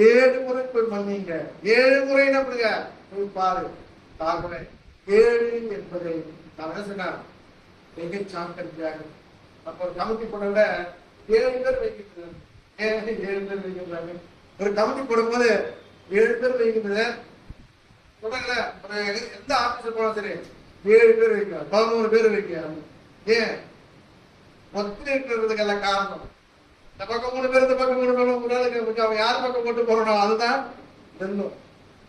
7 முறை போய் மன்னிங்க. 7 முறை என்ன பண்ணுங்க, போய் பாரு. ஆகவே 7 என்பதை நான் என்ன சொன்னேன், மிக சாக்கடியாக அப்ப ஒரு கமிட்டி போடல 7 பேர் வைக்கிறது. 7 பேர் வைக்கிறாங்க. ஒரு கமிட்டி போடும்போது 7 பேர் வைக்கிறது சொல்றாங்களே, எந்த ஆபீஸ் போனா சரி 7 பேர் வைக்க, 11 பேர் வைக்க. ஏன் ஒத்து இருக்கிறதுக்கெல்லாம் காரணம், இந்த பக்கம் 3 பேர், இந்த பக்கம் 3 பேர், ஒரு ஆளுக்கு அவன் யார் பக்கம் போட்டு போறோம் அதுதான் வெல்லும்.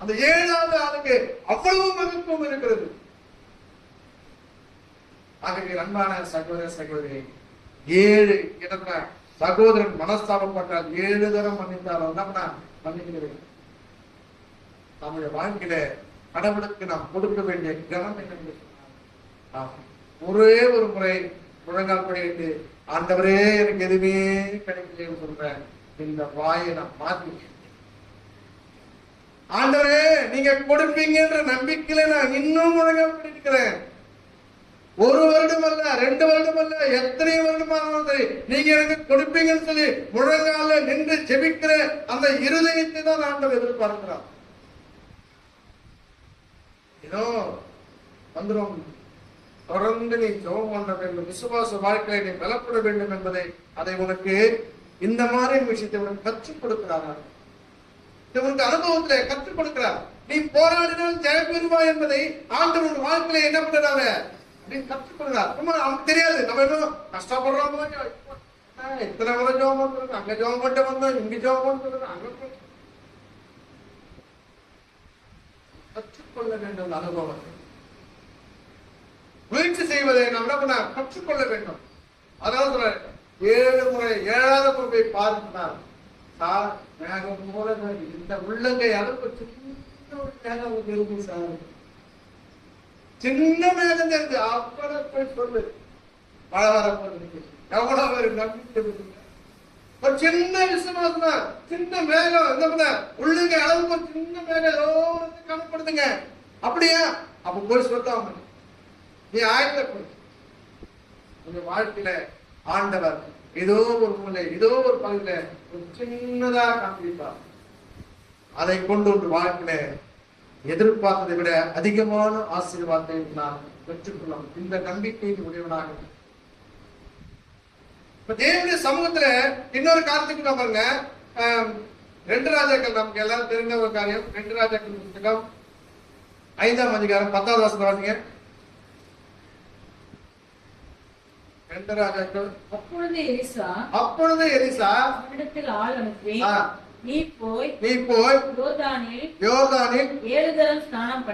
அந்த 7வது ஆளுக்கு அவ்வளவு மகத்துவம் இருக்கிறது. ஆகவே அன்பான சகோதர சகோதரி, 7 இடத்துல சகோதரன் மனஸ்தாபப்பட்டால் 7 தரம் மன்னித்தாலும் மன்னிக்கிறேன். நம்முடைய வாழ்க்கையில கடவுளுக்கு நாம் கொடுக்க வேண்டிய கனம் என்ன? ஒரே ஒரு முறை முழங்கால் படிட்டு, ஆண்டவரே எனக்கு எதுவுமே கிடைக்கலன்னு சொல்றேன், இந்த வாயை நான் மாத்தி, ஆண்டவரே நீங்க கொடுப்பீங்கன்ற நம்பிக்கையில நான் இன்னும் முழங்கால் படிக்கிறேன். 1 வருடம் அல்ல, 2 வருடம் அல்ல, எத்தனை வருடமானாலும் சரி நீங்க எனக்கு கொடுப்பீங்கன்னு சொல்லி முழங்கால நின்று ஜெபிக்கிற அந்த இருதயத்தை தான் ஆண்டவர் எதிர்பார்க்கிறார். ஏதோ வந்துடும், தொடர்ந்து நீ ஜெபம் பண்ண வேண்டும், விசுவாச வாழ்க்கையை நீ பலப்பட வேண்டும் என்பதை அதை உனக்கு இந்த மாதிரி விஷயத்தை உனக்கு கற்றுக் கொடுக்கிறார். உனக்கு அனுபவத்துல கற்றுக் கொடுக்கிறார். நீ போராடினால் ஜெயம் பெறுவாய் என்பதை ஆண்டவர் வாழ்க்கையில என்ன பண்றாங்க அப்படின்னு கற்றுக் கொடுக்கிறார். அவனுக்கு தெரியாது நம்ம இன்னும் கஷ்டப்படுறோம், இத்தனை முறை ஜெபம் பண்றது, அங்க ஜெபம் பண்ண வந்தோம், இங்க ஜெபம் பண்றது, அங்க கற்றுக்கொள்ள வேண்டும். அனுபவத்தை முயற்சி செய்வதை நம்ம கற்றுக்கொள்ள வேண்டும். அதாவது 7 முறை 7வது பொறுப்பை பார்த்தார் மேகம் போல இந்த உள்ளங்கை அளவுக்கு சின்ன மேகம் சார், சின்ன மேகம் தெரிஞ்சு அவ்வளவு சொல்லு மழை வரப்போது எவ்வளவு பேர் நம்பிக்கை, ஒரு சின்ன விசுவாசமா சின்ன மேகம் இந்த உள்ளங்க அளவுக்கு ஒரு சின்ன மேகம் காணப்படுதுங்க. அப்படியா? அப்ப போய் சொல்லுவாங்க, நீ ஆயத்தப்படு. உங்க வாழ்க்கையில ஆண்டவர் ஏதோ ஒரு மூலை, ஏதோ ஒரு பகுதியில ஒரு சின்னதா காண்பிப்பார். அதை கொண்டு ஒரு வாழ்க்கையில எதிர்பார்த்ததை விட அதிகமான ஆசீர்வாதத்தை நாம் பெற்றுக்கொள்ளலாம். இந்த நம்பிக்கையின் உடையவனாக தேவனுடைய சமூகத்துல இன்னொரு காரியத்துக்கு நம்ம பாருங்க, 2 ராஜாக்கள் நமக்கு எல்லாரும் தெரிந்த ஒரு காரியம். 2 ராஜாக்கள் புத்தகம் 5ஆம் அதிகாரம் 10வது வசனம் வாசிங்க. 2 ராஜாக்கள். அப்பொழுது எலிசா இடத்தில் ஆள் அனுப்பி, நீ போய் யோர்தானில் 7 தரம் ஸ்நானம்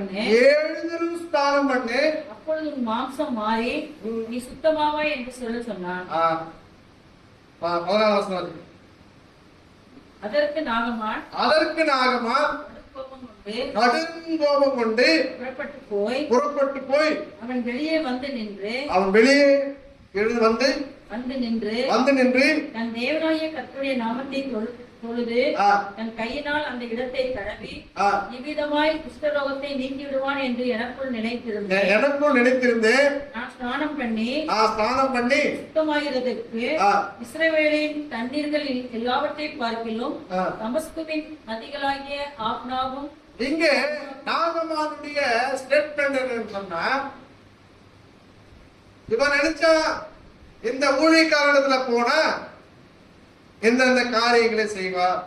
பண்ணு, அப்பொழுது உன் மாம்சம் மாறி நீ சுத்தமாவாய் என்று சொல்ல சொன்னான். அதற்கு நாகமான் கடும் கோபம் கொண்டு புறப்பட்டு போய் அவன் வெளியே வந்து நின்று தன் தேவனாகிய கர்த்தருடைய நாமத்தை தொழுது தன் கையினால் அந்த இடத்தை தடவி இவ்விதமாய் குஷ்டரோகத்தை நீக்கி விடுவான் என்று எனக்குள் நினைத்திருந்தேன். நான் ஸ்நானம் பண்ணி சுத்தமாகிறதற்கு இஸ்ரவேலின் தண்ணீர்களில் எல்லாவற்றை பார்க்கிலும் தமஸ்குவின் நதிகளாகிய ஆப்னாவும். இங்கே நாகமானுடைய ஸ்டேட்மெண்ட் சொன்னா, இவன் நினைச்சா இந்த ஊழியக்காரத்துல போனா எந்தெந்த காரியங்களை செய்வார்,